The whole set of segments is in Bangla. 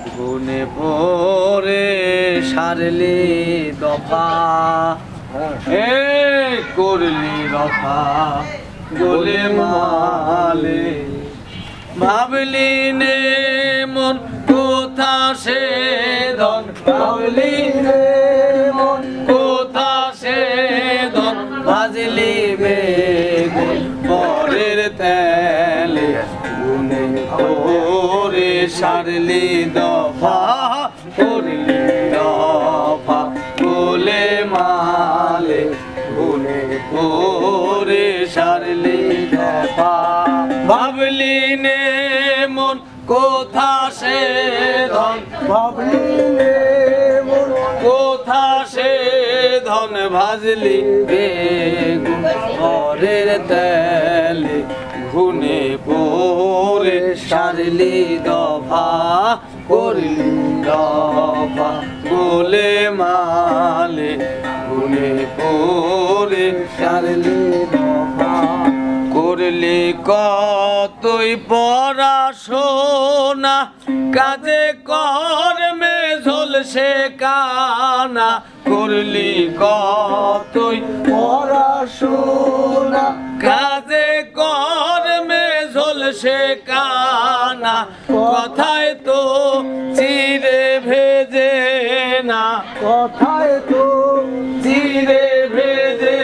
গুনে পরে সারলি দফা এ করলি রফা গোলে মালে ভাবলি নে মন কোথা সে ধন ভাবলি নে মন কোথা সে ধন ভাজলি বেগুন পরের তেলে গুনে পরে সারলি দফা করলি দফা গোলে মালে গুনে পরে সারলি দফা ভাবলি নে মন কোথা সে ধন ভাবলি নে মন কোথা সে ধন ভাজলি বেগুন পরের তেলে গুনে পরে সারলি দফা করলি দফা গোলে মালে গুনে পরে সারলি দফা করলি কতই পড়াশোনা কাজে কর্মে ঝলসে কানা করলি কতই পড়াশোনা কাজে কর্মে ঝলসে কানা কথায় তো চিরে ভেজে না কথায় তো চিরে ভেজে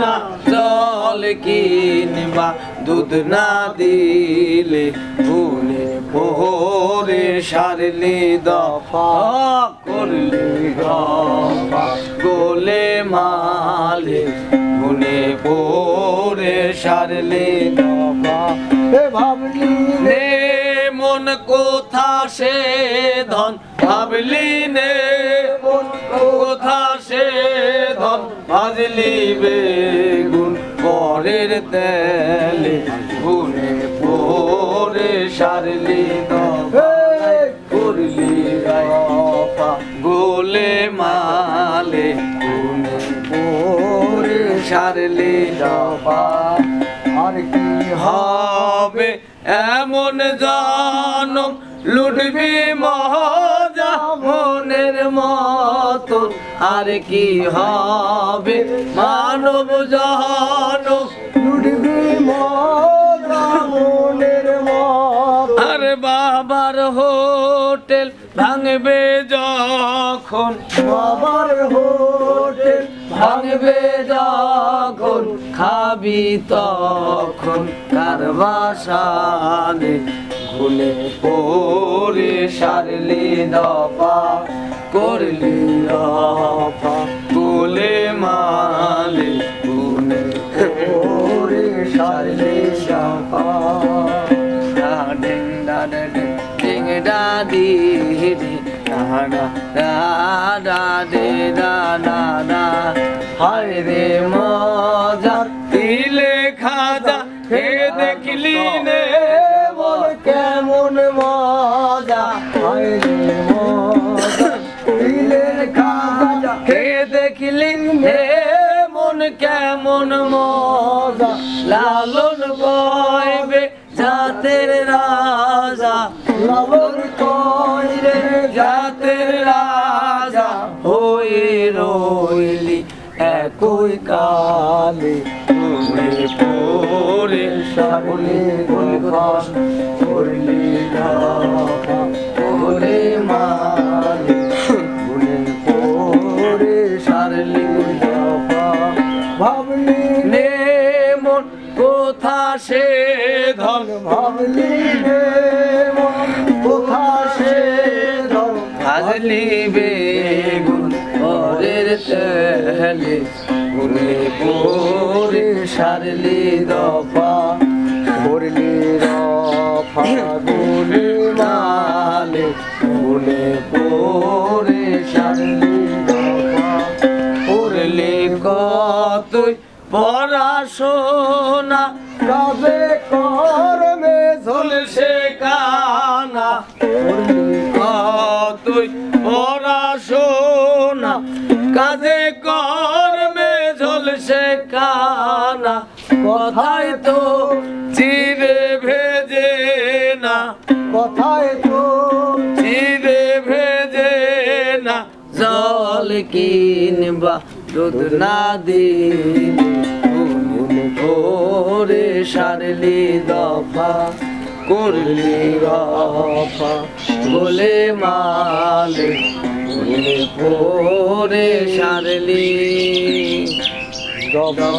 না জল কিনবা দুধ না দিলে গুনে পরে সারলি দফা করলি দফা গোলে মালে গুনে পরে সারলি দফা ভাবলি নে মন কোথা সে ধন ভাবলি নে মন কোথা সে ধন ভাজলি বেগুন পরের তেলে গুনে পরে সারলি দফা করলি দফা গোলে মালে গুনে পরে সারলি দফা আর কি হবে এমন জনম লুটবি মজা মনের মতো আর কি হবে মানব জনম লুটবি মজা মনের মতো আর বাবার হোটেল ভাঙবে যখন বাবার হোটেল ভাঙবে যখন খাবি তখন কার বাসানে গুনে পরে সারলি দফা করলি দফা গোলে মালে গুনে পরে সারলি দফা ডিং ডা ডিং ডা দি ডা ডা দে ডা ডা ডা হায় রে মজা দিলে খাজা হে দেখলি নে মন কেমন মজা হায় রে মজা দিলে খাজা হে দেখলি নে মন কেমন মজা লালন কইবে জাতের রাজা লালন কইরে জাতের রাজা হয়ে রইলি একই কালে গুনে পরে সারলি দফা করলি দফা গোলে মালে গুনে পরে সারলি দফা ভাবলি নে মন কোথা সে ধন ভাবলি নে মন কোথা সে ধন ভাজলি বেগুন পরের তেলে গুনে পরে সারলি দফা করলি দফা গোলে মালে গুনে পরে সারলি দফা করলি কতই পড়াশোনা কাজে কর্মে ঝলসে কানা কতই পড়াশোনা কাজে কর্মে ঝলসে কানা কথায় তো চিরে ভেজে না কথায় তো চিরে জল কিনবা দুধ না দিলে ওরে সারলি দফা করলি রফা বলে মালে বলে পরে সারলি দফা